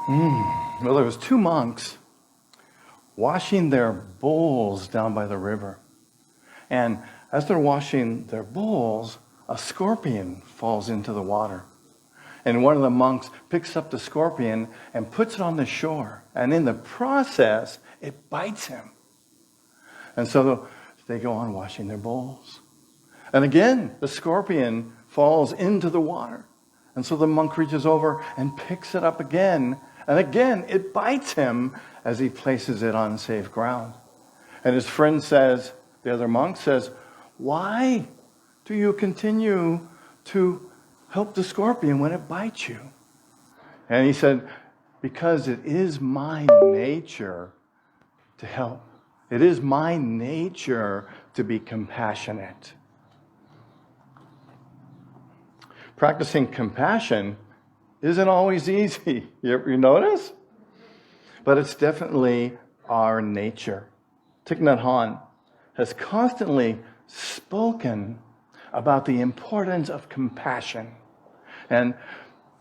Well, there was two monks washing their bowls down by the river. And as they're washing their bowls, a scorpion falls into the water. And one of the monks picks up the scorpion and puts it on the shore. And in the process, it bites him. And so they go on washing their bowls. And again, the scorpion falls into the water. And so the monk reaches over and picks it up again. And again, it bites him as he places it on safe ground. And his friend says, the other monk says, "Why do you continue to help the scorpion when it bites you?" And he said, "Because it is my nature to help. It is my nature to be compassionate." Practicing compassion isn't always easy. You notice? But it's definitely our nature. Thich Nhat Hanh has constantly spoken about the importance of compassion, and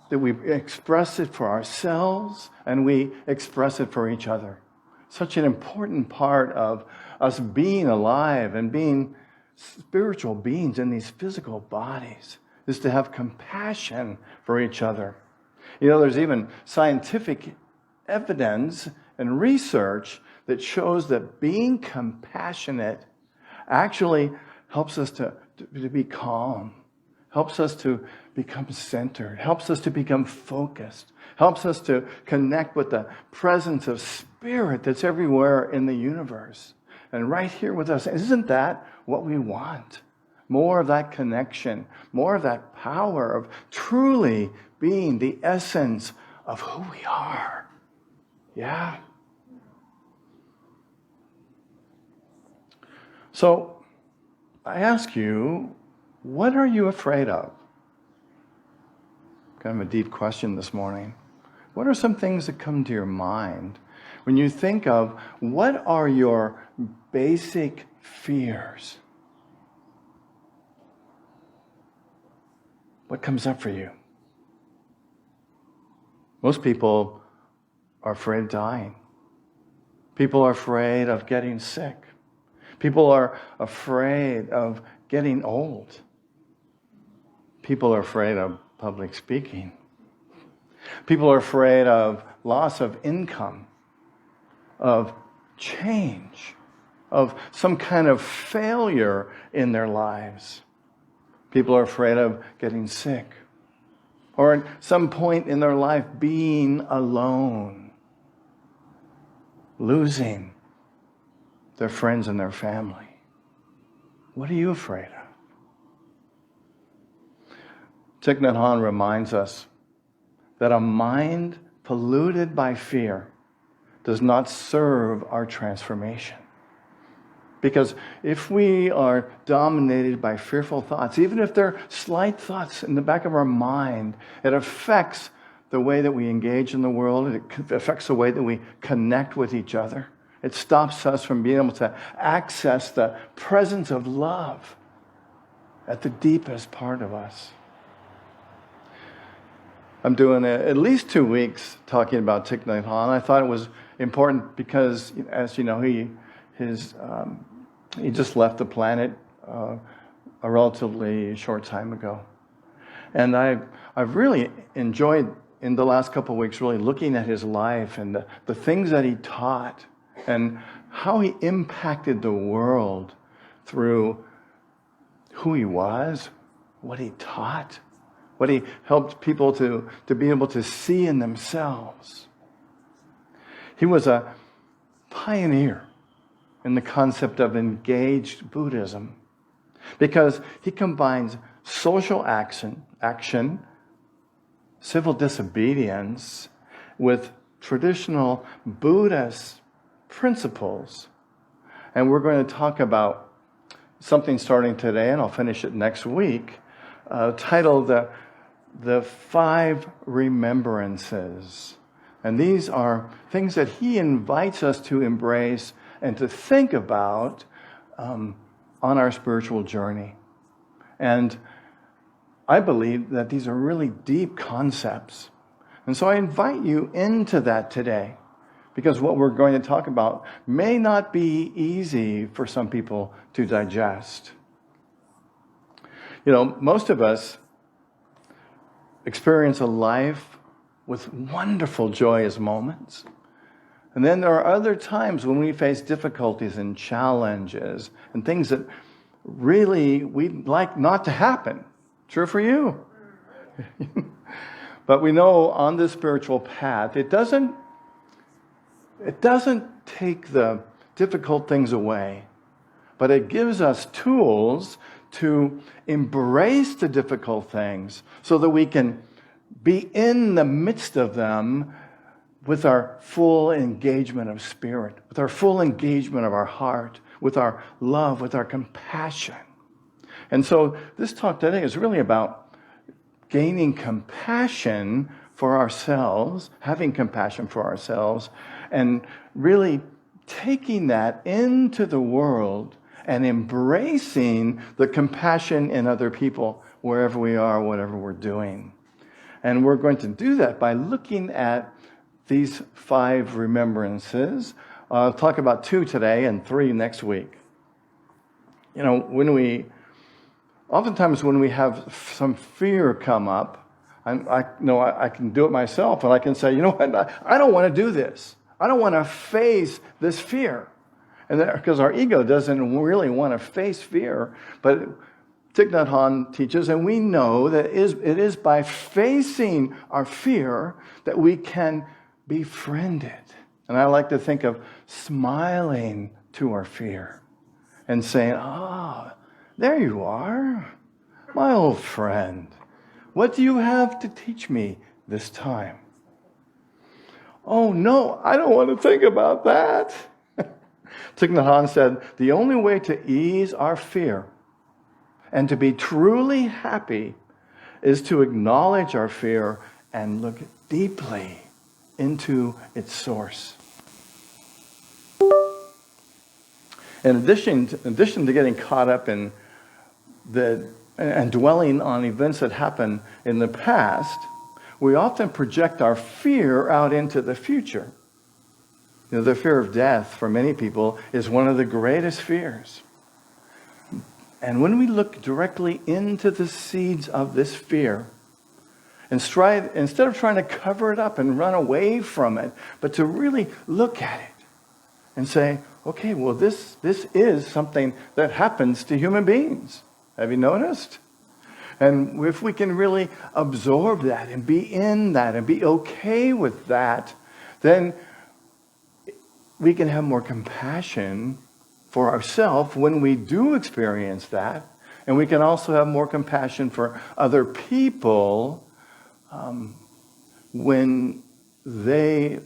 that we express it for ourselves and we express it for each other. Such an important part of us being alive and being spiritual beings in these physical bodies is to have compassion for each other. You know, there's even scientific evidence and research that shows that being compassionate actually helps us to be calm, helps us to become centered, helps us to become focused, helps us to connect with the presence of spirit that's everywhere in the universe and right here with us. Isn't that what we want? More of that connection, more of that power of truly being the essence of who we are. Yeah. So I ask you, what are you afraid of? Kind of a deep question this morning. What are some things that come to your mind when you think of what are your basic fears? What comes up for you? Most people are afraid of dying. People are afraid of getting sick. People are afraid of getting old. People are afraid of public speaking. People are afraid of loss of income, of change, of some kind of failure in their lives. People are afraid of getting sick, or at some point in their life being alone, losing their friends and their family. What are you afraid of? Thich Nhat Hanh reminds us that a mind polluted by fear does not serve our transformation. Because if we are dominated by fearful thoughts, even if they're slight thoughts in the back of our mind, it affects the way that we engage in the world. It affects the way that we connect with each other. It stops us from being able to access the presence of love at the deepest part of us. I'm doing at least 2 weeks talking about Thich Nhat Hanh. I thought it was important because, as you know, he just left the planet a relatively short time ago. And I've really enjoyed, in the last couple of weeks, really looking at his life and the things that he taught and how he impacted the world through who he was, what he taught, what he helped people to be able to see in themselves. He was a pioneer in the concept of engaged Buddhism, because he combines social action, civil disobedience, with traditional Buddhist principles. And we're going to talk about something starting today, and I'll finish it next week, titled the Five Remembrances. And these are things that he invites us to embrace and to think about on our spiritual journey. And I believe that these are really deep concepts. And so I invite you into that today, because what we're going to talk about may not be easy for some people to digest. You know, most of us experience a life with wonderful, joyous moments. And then there are other times when we face difficulties and challenges and things that really we'd like not to happen. True for you. But we know on this spiritual path, it doesn't take the difficult things away, but it gives us tools to embrace the difficult things so that we can be in the midst of them with our full engagement of spirit, with our full engagement of our heart, with our love, with our compassion. And so this talk today is really about gaining compassion for ourselves, having compassion for ourselves, and really taking that into the world and embracing the compassion in other people wherever we are, whatever we're doing. And we're going to do that by looking at these 5 remembrances. I'll talk about 2 today and 3 next week. You know, oftentimes when we have some fear come up, I know I can do it myself, and I can say, you know what, I don't want to do this. I don't want to face this fear. And because our ego doesn't really want to face fear, but Thich Nhat Hanh teaches, and we know that it is by facing our fear that we can befriend it. And I like to think of smiling to our fear and saying, "Ah, there you are, my old friend. What do you have to teach me this time?" "Oh no, I don't want to think about that." Thich Nhat Hanh said, the only way to ease our fear and to be truly happy is to acknowledge our fear and look deeply into its source. In addition to getting caught up in and dwelling on events that happened in the past, we often project our fear out into the future. You know, the fear of death for many people is one of the greatest fears. And when we look directly into the seeds of this fear, and instead of trying to cover it up and run away from it, but to really look at it and say, okay, well, this is something that happens to human beings. Have you noticed? And if we can really absorb that and be in that and be okay with that, then we can have more compassion for ourselves when we do experience that. And we can also have more compassion for other people when they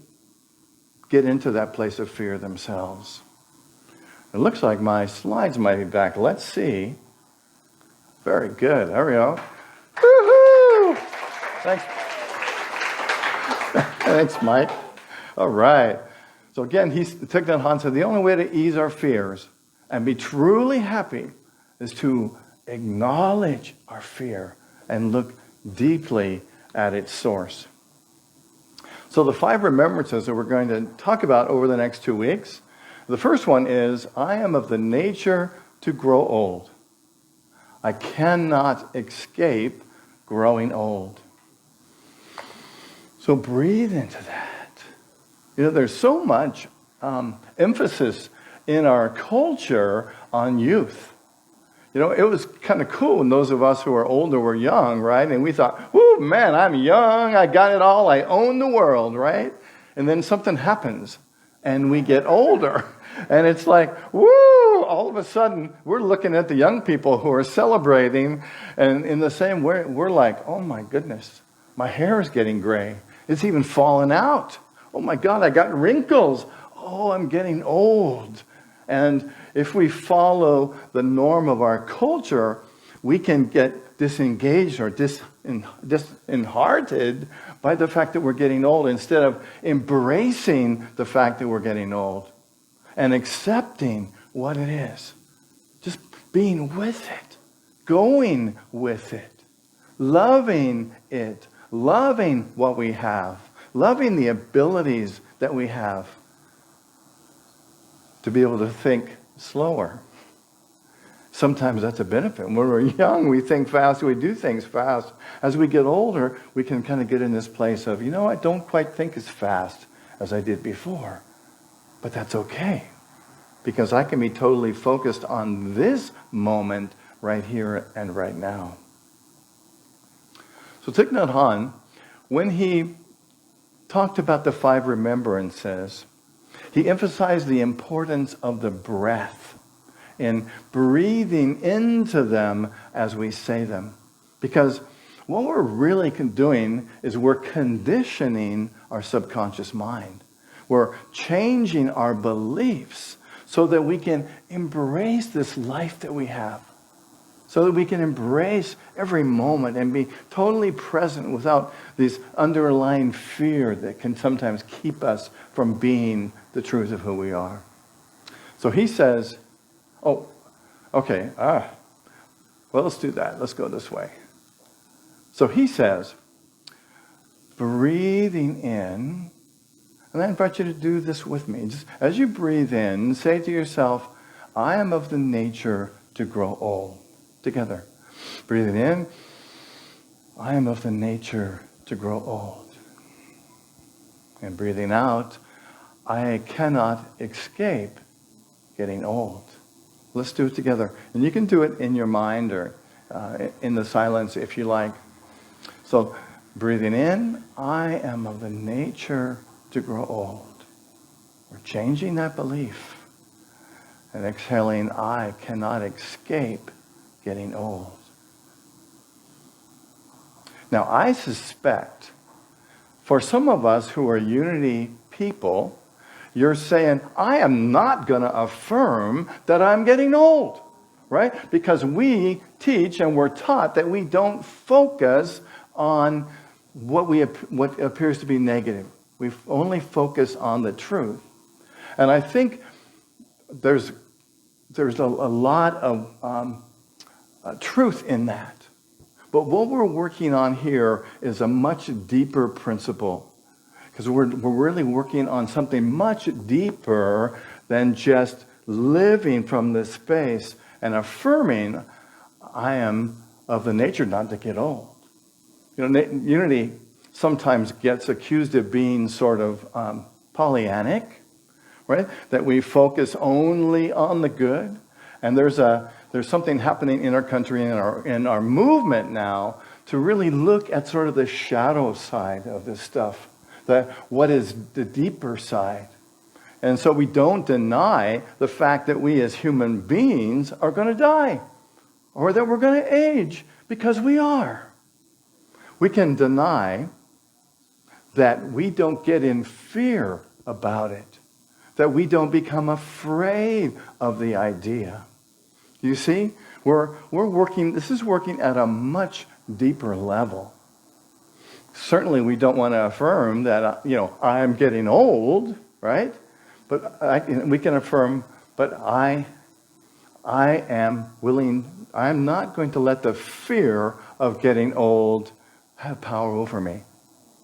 get into that place of fear themselves. It looks like my slides might be back. Let's see. Very good. There we go. Woohoo! Thanks. Thanks, Mike. All right. So again, Thich Nhat Hanh said the only way to ease our fears and be truly happy is to acknowledge our fear and look deeply at its source. So the 5 remembrances that we're going to talk about over the next 2 weeks, the first one is, I am of the nature to grow old. I cannot escape growing old. So breathe into that. You know, there's so much emphasis in our culture on youth. You know, it was kind of cool when those of us who are older were young, right? And we thought, whoo, man, I'm young, I got it all, I own the world, right? And then something happens, and we get older. And it's like, woo, all of a sudden, we're looking at the young people who are celebrating, and in the same way, we're like, oh my goodness, my hair is getting gray. It's even fallen out. Oh my God, I got wrinkles. Oh, I'm getting old. And if we follow the norm of our culture, we can get disengaged or disheartened by the fact that we're getting old instead of embracing the fact that we're getting old and accepting what it is. Just being with it, going with it, loving it, loving what we have, loving the abilities that we have to be able to think slower. Sometimes that's a benefit. When we're young, we think fast, we do things fast. As we get older, we can kind of get in this place of, I don't quite think as fast as I did before. But that's okay, because I can be totally focused on this moment right here and right now. So Thich Nhat Hanh, when he talked about the Five Remembrances, he emphasized the importance of the breath in breathing into them as we say them. Because what we're really doing is we're conditioning our subconscious mind. We're changing our beliefs so that we can embrace this life that we have. So that we can embrace every moment and be totally present without this underlying fear that can sometimes keep us from being the truth of who we are. So he says, well, let's do that. Let's go this way. So he says, breathing in, and I invite you to do this with me. Just as you breathe in, say to yourself, I am of the nature to grow old. Together. Breathing in, I am of the nature to grow old. And breathing out, I cannot escape getting old. Let's do it together. And you can do it in your mind or in the silence if you like. So, breathing in, I am of the nature to grow old. We're changing that belief. And exhaling, I cannot escape getting old. Now, I suspect for some of us who are unity people, you're saying, I am not going to affirm that I'm getting old, right? Because we teach and we're taught that we don't focus on what appears to be negative. We only focus on the truth. And I think there's a lot of truth in that. But what we're working on here is a much deeper principle. Because we're really working on something much deeper than just living from this space and affirming, I am of the nature not to get old. Unity sometimes gets accused of being sort of Pollyannic, right? That we focus only on the good. And there's something happening in our country and in our movement now to really look at sort of the shadow side of this stuff. What is the deeper side? And so we don't deny the fact that we as human beings are going to die or that we're going to age, because we are. We can deny that we don't get in fear about it, that we don't become afraid of the idea. You see, we're working, this is working at a much deeper level. Certainly we don't want to affirm that, I'm getting old, right? But we can affirm, but I am willing, I'm not going to let the fear of getting old have power over me.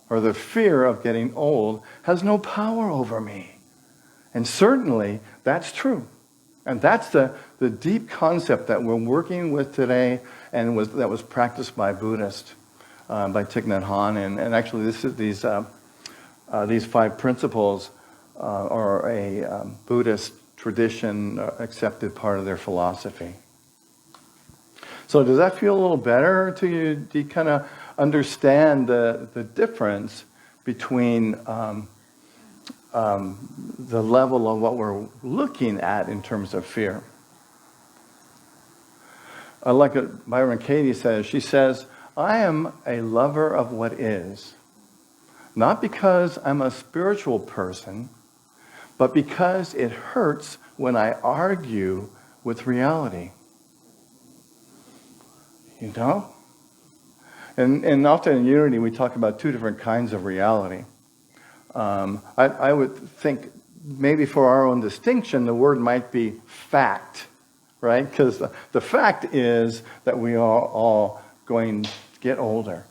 Or the fear of getting old has no power over me. And certainly that's true. And that's the deep concept that we're working with today and that was practiced by Buddhists, by Thich Nhat Hanh. And actually these 5 principles are a Buddhist tradition accepted part of their philosophy. So does that feel a little better to you? Do you kind of understand the difference between the level of what we're looking at in terms of fear? I like what Byron Katie says. She says, I am a lover of what is, not because I'm a spiritual person, but because it hurts when I argue with reality. You know? And often in Unity we talk about 2 different kinds of reality. I would think maybe for our own distinction, the word might be fact, right? Because the fact is that we are all going to get older.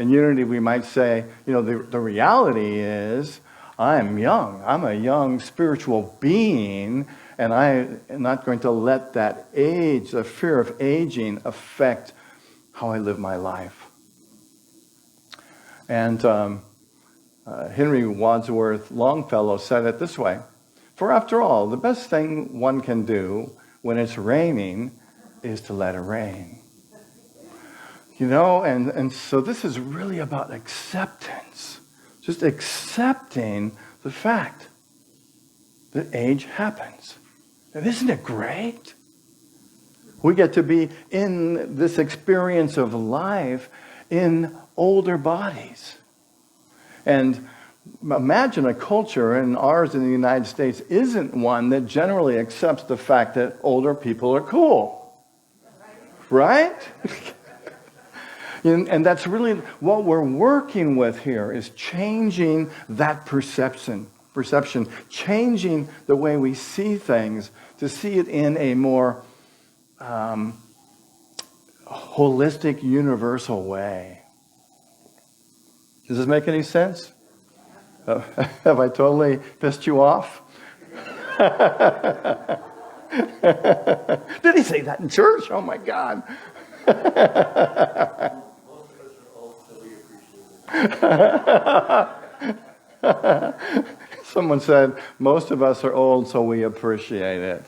In unity, we might say, the reality is I'm young. I'm a young spiritual being, and I am not going to let that age, the fear of aging, affect how I live my life. And Henry Wadsworth Longfellow said it this way: "For after all, the best thing one can do when it's raining is to let it rain." And so this is really about acceptance. Just accepting the fact that age happens. And isn't it great? We get to be in this experience of life in older bodies. And imagine a culture, and ours in the United States isn't one that generally accepts the fact that older people are cool. Right? And that's really what we're working with here, is changing that perception, changing the way we see things, to see it in a more holistic, universal way. Does this make any sense? Have I totally pissed you off? Did he say that in church? Oh my God. Someone said, most of us are old, so we appreciate it.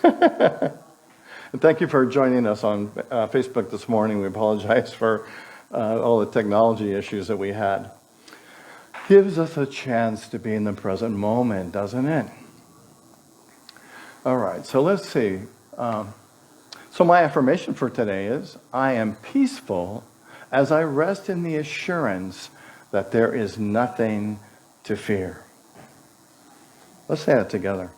And thank you for joining us on Facebook this morning. We apologize for all the technology issues that we had. Gives us a chance to be in the present moment, doesn't it? All right, so let's see. So my affirmation for today is, I am peaceful as I rest in the assurance that there is nothing to fear. Let's say that together.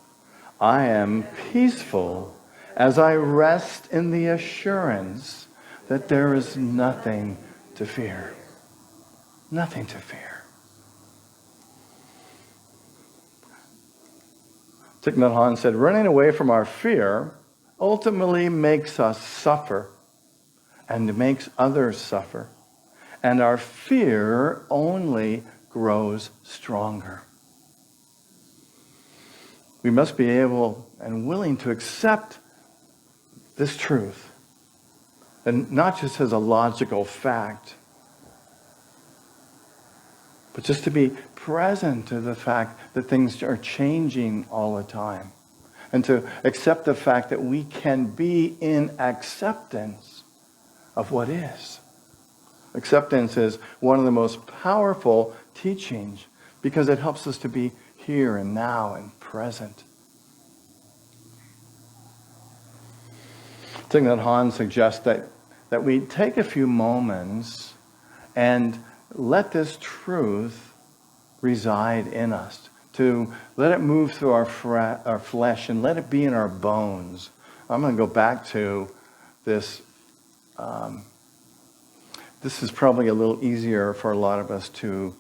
I am peaceful as I rest in the assurance that there is nothing to fear. Nothing to fear. Thich Nhat Hanh said, running away from our fear ultimately makes us suffer and makes others suffer. And our fear only grows stronger. We must be able and willing to accept this truth, and not just as a logical fact, but just to be present to the fact that things are changing all the time, and to accept the fact that we can be in acceptance of what is. Acceptance is one of the most powerful teachings because it helps us to be here and now and present. Thich Nhat Hanh suggests that we take a few moments and let this truth reside in us, to let it move through our flesh and let it be in our bones. I'm going to go back to this. This is probably a little easier for a lot of us to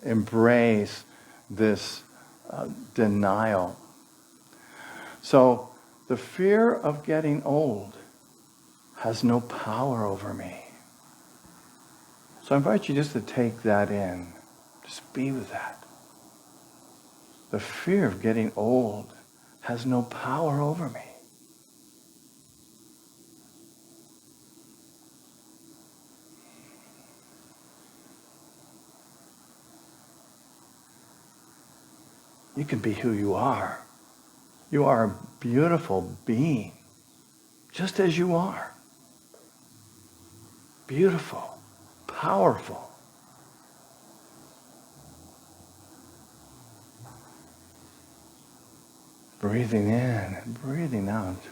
embrace this denial. So the fear of getting old has no power over me. So I invite you just to take that in. Just be with that. The fear of getting old has no power over me. You can be who you are. You are a beautiful being, just as you are. Beautiful, powerful. Breathing in and breathing out.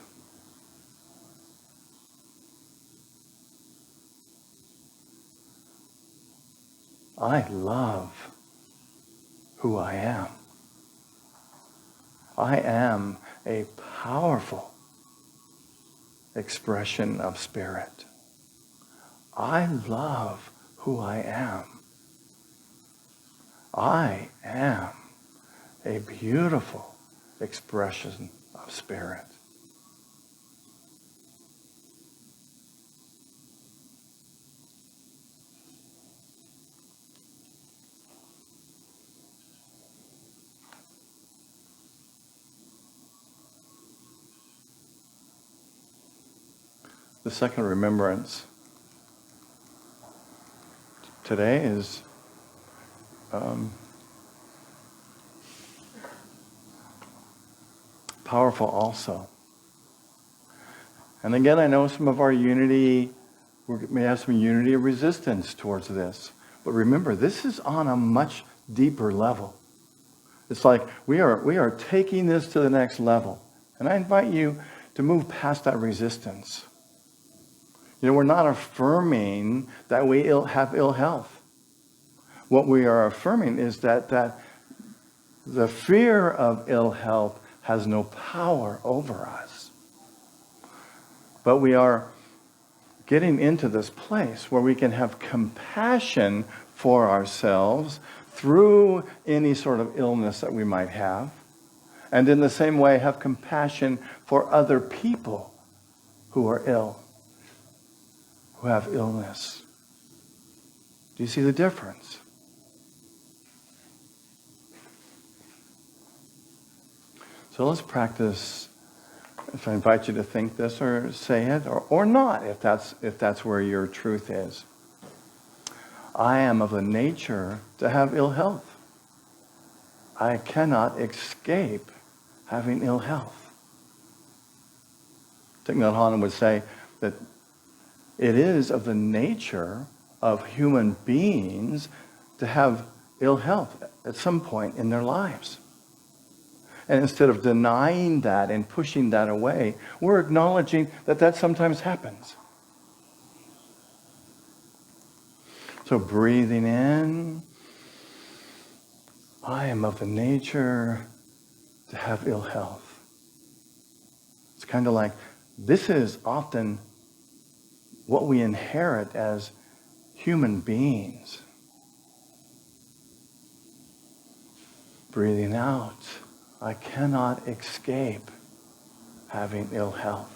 I love who I am. I am a powerful expression of spirit. I love who I am. I am a beautiful expression of spirit. the second remembrance today is powerful also. And again, I know some of our unity, we may have some unity of resistance towards this. But remember, this is on a much deeper level. It's like we are taking this to the next level. And I invite you to move past that resistance. You know, we're not affirming that we have ill health. What we are affirming is that the fear of ill health has no power over us. But we are getting into this place where we can have compassion for ourselves through any sort of illness that we might have. And in the same way, have compassion for other people who are ill, who have illness. Do you see the difference? So let's practice. If I invite you to think this or say it, or not, if that's where your truth is. I am of a nature to have ill health. I cannot escape having ill health. Thich Nhat Hanh would say that it is of the nature of human beings to have ill health at some point in their lives. And instead of denying that and pushing that away, we're acknowledging that sometimes happens. So breathing in, I am of the nature to have ill health. It's kind of like, this is often what we inherit as human beings. Breathing out, I cannot escape having ill health.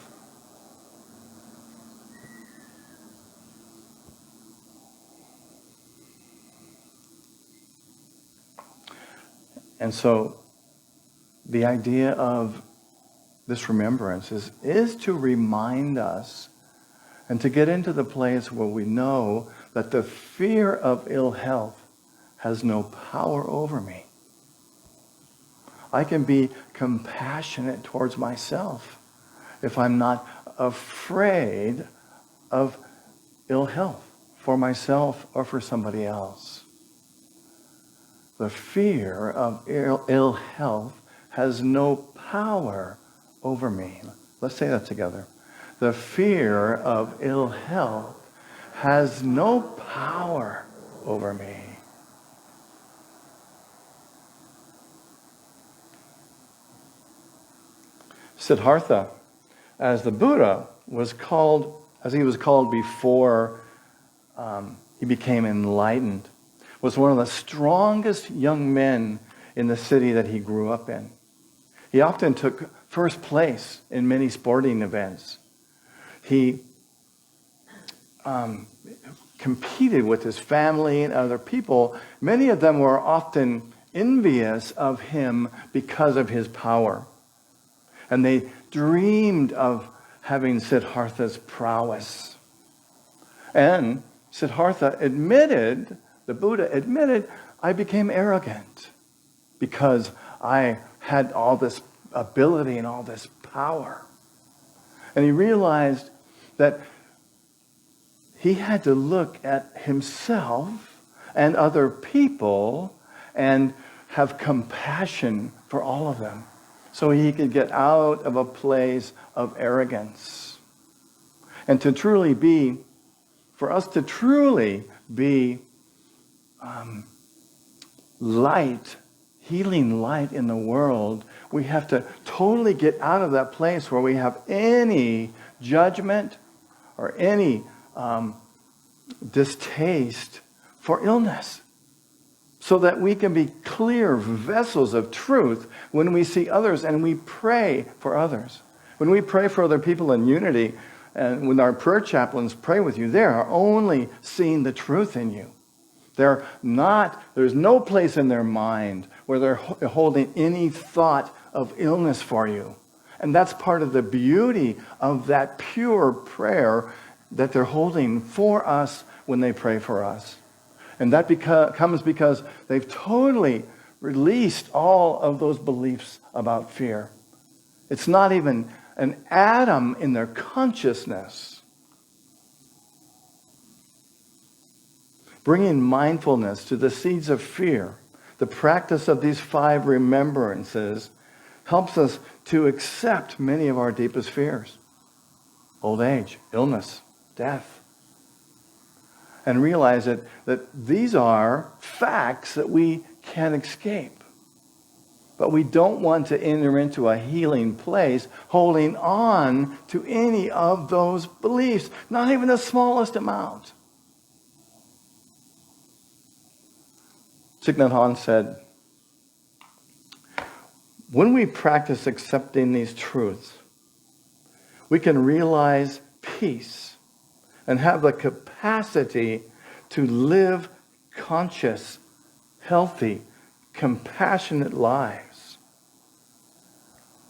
And so the idea of this remembrance is to remind us and to get into the place where we know that the fear of ill health has no power over me. I can be compassionate towards myself if I'm not afraid of ill health for myself or for somebody else. The fear of ill health has no power over me. Let's say that together. The fear of ill health has no power over me. Siddhartha, as the Buddha was called, as he was called before he became enlightened, was one of the strongest young men in the city that he grew up in. He often took first place in many sporting events. He competed with his family and other people. Many of them were often envious of him because of his power. And they dreamed of having Siddhartha's prowess. And Siddhartha the Buddha admitted, I became arrogant because I had all this ability and all this power. And he realized that he had to look at himself and other people and have compassion for all of them, so he could get out of a place of arrogance. And for us to truly be light, healing light in the world, we have to totally get out of that place where we have any judgment or any distaste for illness, so that we can be clear vessels of truth when we see others and we pray for others. When we pray for other people in unity, and when our prayer chaplains pray with you, they are only seeing the truth in you. There's no place in their mind where they're holding any thought of illness for you. And that's part of the beauty of that pure prayer that they're holding for us when they pray for us. And that comes because they've totally released all of those beliefs about fear. It's not even an atom in their consciousness. Bringing mindfulness to the seeds of fear, the practice of these 5 remembrances, helps us to accept many of our deepest fears. Old age, illness, death. And realize that these are facts that we can't escape. But we don't want to enter into a healing place holding on to any of those beliefs, not even the smallest amount. Thich Nhat Hanh said, when we practice accepting these truths, we can realize peace and have the capacity to live conscious, healthy, compassionate lives,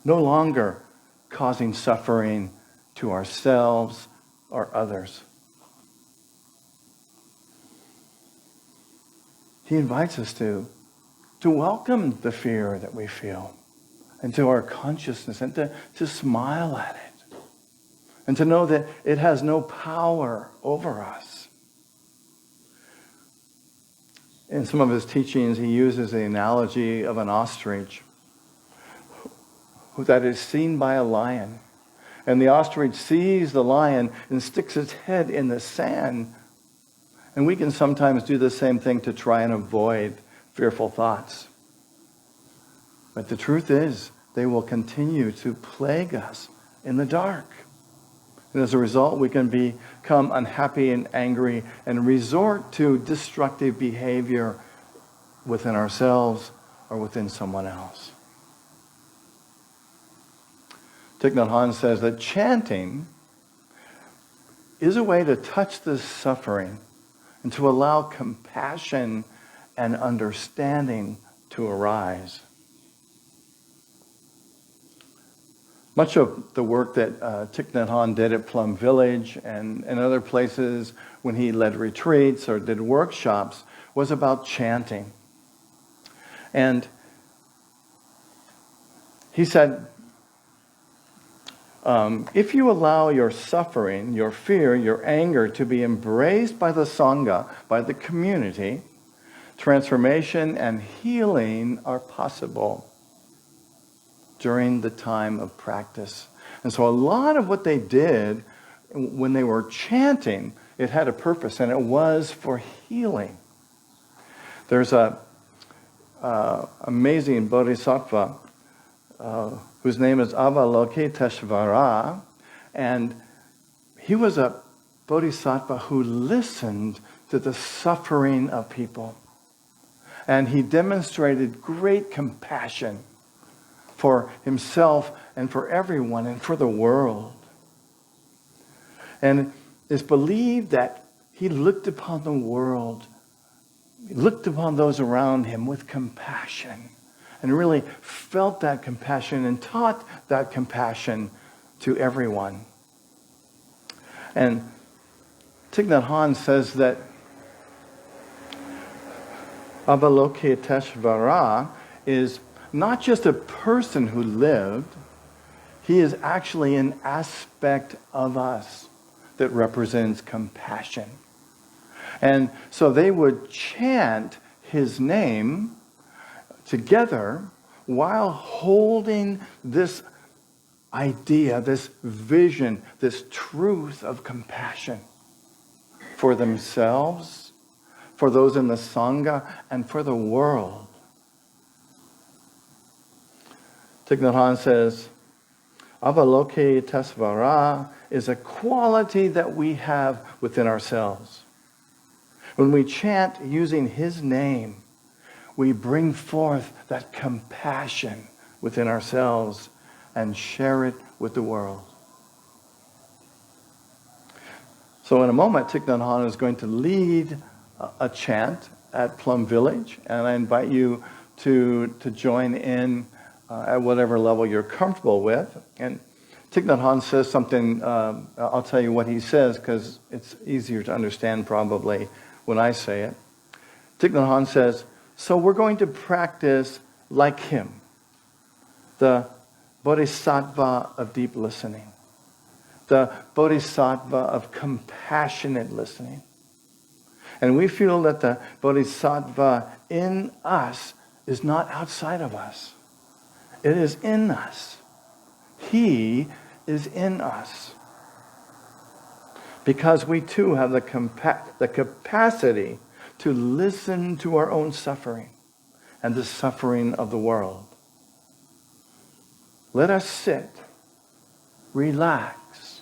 no longer causing suffering to ourselves or others. He invites us to welcome the fear that we feel into our consciousness and to smile at it and to know that it has no power over us. In some of his teachings, he uses the analogy of an ostrich that is seen by a lion. And the ostrich sees the lion and sticks its head in the sand. And we can sometimes do the same thing to try and avoid fearful thoughts. But the truth is, they will continue to plague us in the dark. And as a result, we can become unhappy and angry and resort to destructive behavior within ourselves or within someone else. Thich Nhat Hanh says that chanting is a way to touch this suffering and to allow compassion and understanding to arise. Much of the work that Thich Nhat Hanh did at Plum Village and other places when he led retreats or did workshops was about chanting. And he said, if you allow your suffering, your fear, your anger to be embraced by the Sangha, by the community, transformation and healing are possible during the time of practice. And so a lot of what they did when they were chanting, it had a purpose, and it was for healing. There's a amazing bodhisattva whose name is Avaloki Tashvara, and he was a bodhisattva who listened to the suffering of people. And he demonstrated great compassion for himself and for everyone and for the world. And it's believed that he looked upon the world, he looked upon those around him with compassion, and really felt that compassion and taught that compassion to everyone. And Thich Nhat Hanh says that Avaloki Tashvara is not just a person who lived, he is actually an aspect of us that represents compassion. And so they would chant his name together while holding this idea, this vision, this truth of compassion for themselves, for those in the Sangha, and for the world. Thich Nhat Hanh says, Avaloki Tashvara is a quality that we have within ourselves. When we chant using his name, we bring forth that compassion within ourselves and share it with the world. So in a moment, Thich Nhat Hanh is going to lead a chant at Plum Village, and I invite you to join in at whatever level you're comfortable with. And Thich Nhat Hanh says something, I'll tell you what he says because it's easier to understand probably when I say it. Thich Nhat Hanh says, so we're going to practice like him, the bodhisattva of deep listening, the bodhisattva of compassionate listening. And we feel that the bodhisattva in us is not outside of us. It is in us. He is in us. Because we too have the capacity to listen to our own suffering and the suffering of the world. Let us sit, relax,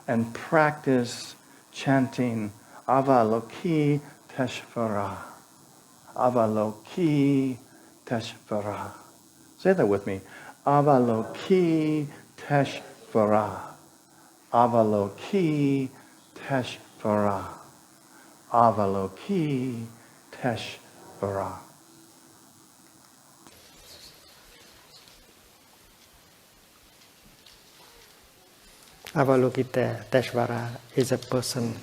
and practice chanting Avaloki Tashvara. Avaloki Tashvara. Say that with me. Avaloki Tashvara. Avaloki Tashvara. Avaloki Tashvara. Avaloki Tashvara is a person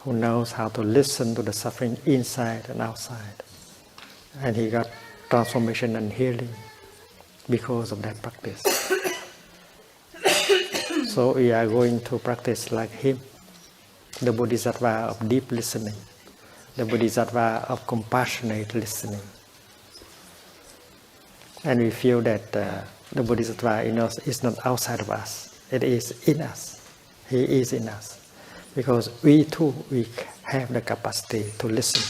who knows how to listen to the suffering inside and outside. And he got transformation and healing because of that practice. So we are going to practice like him, the bodhisattva of deep listening, the bodhisattva of compassionate listening. And we feel that the bodhisattva in us is not outside of us. It is in us. He is in us. Because we too, we have the capacity to listen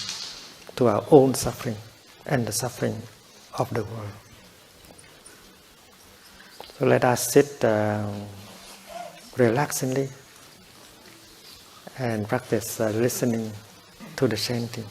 to our own suffering and the suffering of the world. So let us sit relaxingly and practice listening to the chanting.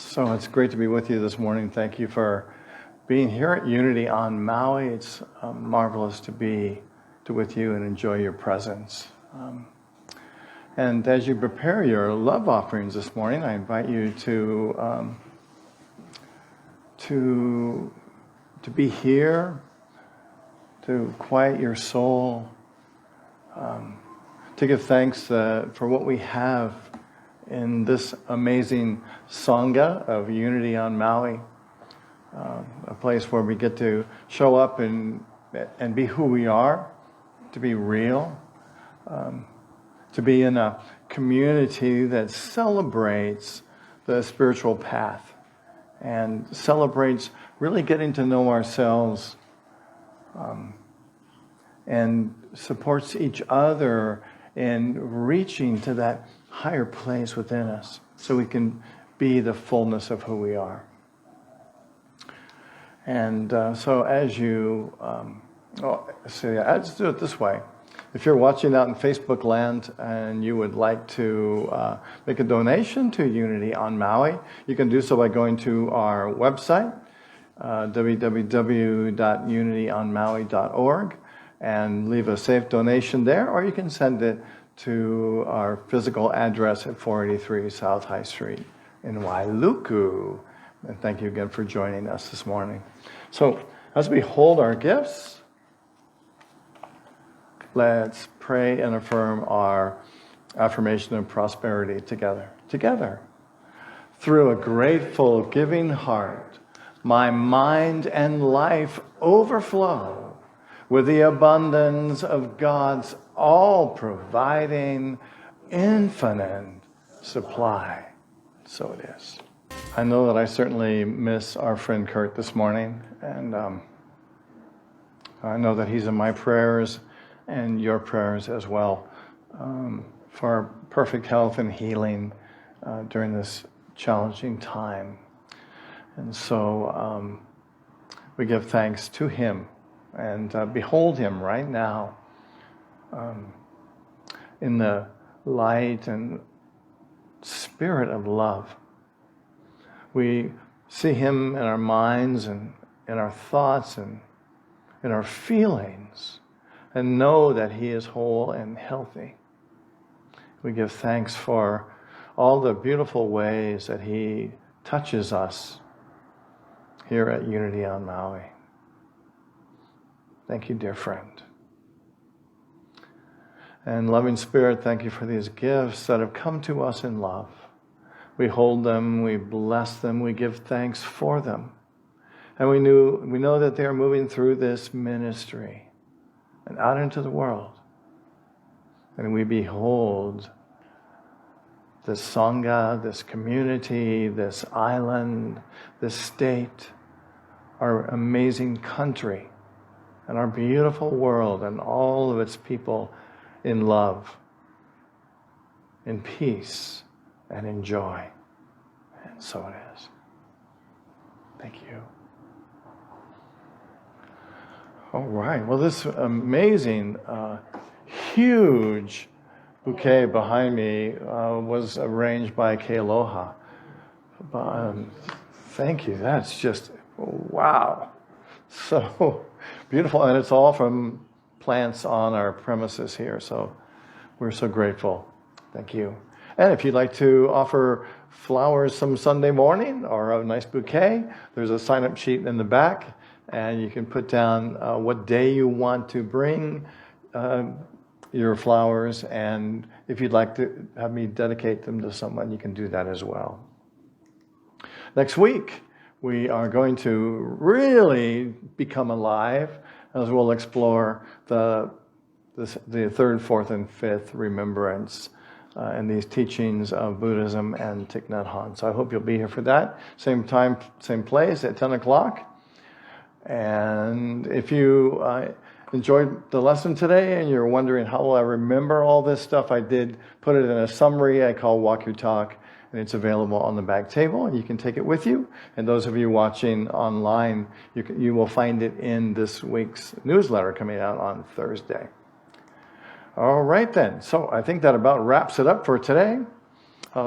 So it's great to be with you this morning. Thank you for being here at Unity on Maui. It's marvelous to be with you and enjoy your presence. And as you prepare your love offerings this morning, I invite you to be here, to quiet your soul, to give thanks for what we have in this amazing Sangha of Unity on Maui, a place where we get to show up and be who we are, to be real, to be in a community that celebrates the spiritual path and celebrates really getting to know ourselves and supports each other in reaching to that higher place within us so we can be the fullness of who we are. And so as you, let's do it this way. If you're watching out in Facebook land and you would like to make a donation to Unity on Maui, you can do so by going to our website, www.unityonmaui.org, and leave a safe donation there, or you can send it to our physical address at 483 South High Street in Wailuku. And thank you again for joining us this morning. So as we hold our gifts, let's pray and affirm our affirmation of prosperity together. Together. Through a grateful, giving heart, my mind and life overflow with the abundance of God's all-providing, infinite supply. So it is. I know that I certainly miss our friend Kurt this morning, and I know that he's in my prayers and your prayers as well, for perfect health and healing during this challenging time. And so we give thanks to him and behold him right now in the light and spirit of love. We see him in our minds and in our thoughts and in our feelings, and know that he is whole and healthy. We give thanks for all the beautiful ways that he touches us here at Unity on Maui. Thank you, dear friend. And loving Spirit, thank you for these gifts that have come to us in love. We hold them, we bless them, we give thanks for them. And we know that they are moving through this ministry and out into the world. And we behold this Sangha, this community, this island, this state, our amazing country, and our beautiful world, and all of its people in love, in peace, and in joy. And so it is. Thank you. All right. Well, this amazing, huge bouquet behind me was arranged by Kealoha. Thank you. That's just, wow. So beautiful. And it's all from plants on our premises here. So we're so grateful. Thank you. And if you'd like to offer flowers some Sunday morning or a nice bouquet, there's a sign-up sheet in the back. And you can put down what day you want to bring your flowers. And if you'd like to have me dedicate them to someone, you can do that as well. Next week, we are going to really become alive as we'll explore the third, fourth, and fifth remembrance and these teachings of Buddhism and Thich Nhat Hanh. So I hope you'll be here for that. Same time, same place at 10 o'clock. And if you enjoyed the lesson today and you're wondering how will I remember all this stuff, I did put it in a summary I call Walk Your Talk, and it's available on the back table, and you can take it with you. And those of you watching online, you will find it in this week's newsletter coming out on Thursday. All right then, so I think that about wraps it up for today.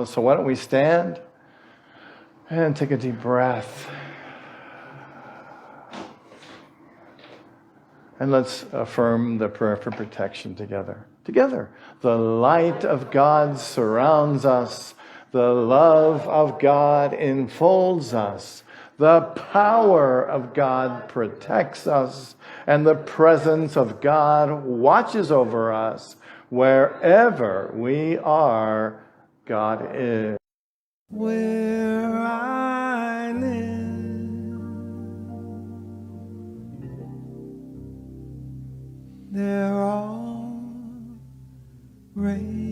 So why don't we stand And take a deep breath. And let's affirm the prayer for protection together. Together. The light of God surrounds us. The love of God enfolds us. The power of God protects us. And the presence of God watches over us. Wherever we are, God is. Where I live, there are rain.